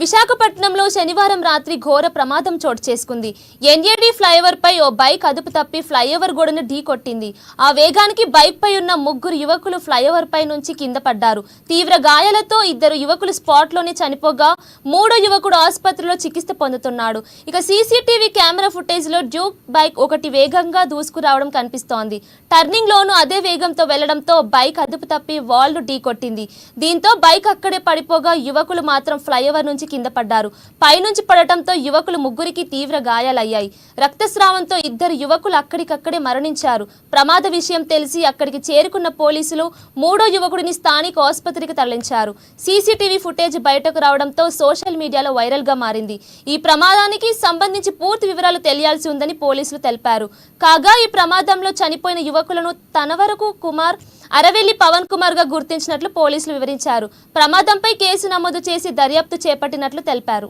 విశాఖపట్నంలో శనివారం రాత్రి ఘోర ప్రమాదం చోటు చేసుకుంది. ఎన్ఏడి ఫ్లైఓవర్ పై ఓ బైక్ అదుపు తప్పి ఫ్లైఓవర్ గోడను ఢీకొట్టింది. ఆ వేగానికి బైక్ పై ఉన్న ముగ్గురు యువకులు ఫ్లైఓవర్ పై నుంచి కింద పడ్డారు. తీవ్ర గాయాలతో ఇద్దరు యువకులు స్పాట్ లోనే చనిపోగా మూడో యువకుడు ఆసుపత్రిలో చికిత్స పొందుతున్నాడు. ఇక సీసీటీవీ కెమెరా ఫుటేజ్ లో డ్యూక్ బైక్ ఒకటి వేగంగా దూసుకురావడం కనిపిస్తోంది. టర్నింగ్ లోను అదే వేగంతో వెళ్లడంతో బైక్ అదుపు తప్పి వాల్ ను ఢీకొట్టింది. దీంతో బైక్ అక్కడే పడిపోగా యువకులు మాత్రం ఫ్లైఓవర్ నుంచి కింద పడ్డారు. పైనుంచి పడటంతో యువకులు ముగ్గురికి తీవ్ర గాయాలయ్యాయి. రక్తస్రావంతో ఇద్దరు యువకులు అక్కడికక్కడే మరణించారు. ప్రమాద విషయం తెలిసి అక్కడికి చేరుకున్న పోలీసులు మూడో యువకుడిని స్థానిక ఆసుపత్రికి తరలించారు. సీసీటీవీ ఫుటేజ్ బయటకు రావడంతో సోషల్ మీడియాలో వైరల్ గా మారింది. ఈ ప్రమాదానికి సంబంధించి పూర్తి వివరాలు తెలియాల్సి ఉందని పోలీసులు తెలిపారు. కాగా ఈ ప్రమాదంలో చనిపోయిన యువకులను తనవరకు కుమార్, అరవెల్లి పవన్ కుమార్ గా గుర్తించినట్లు పోలీసులు వివరించారు. ప్రమాదంపై కేసు నమోదు చేసి దర్యాప్తు చేపట్టినట్లు తెలిపారు.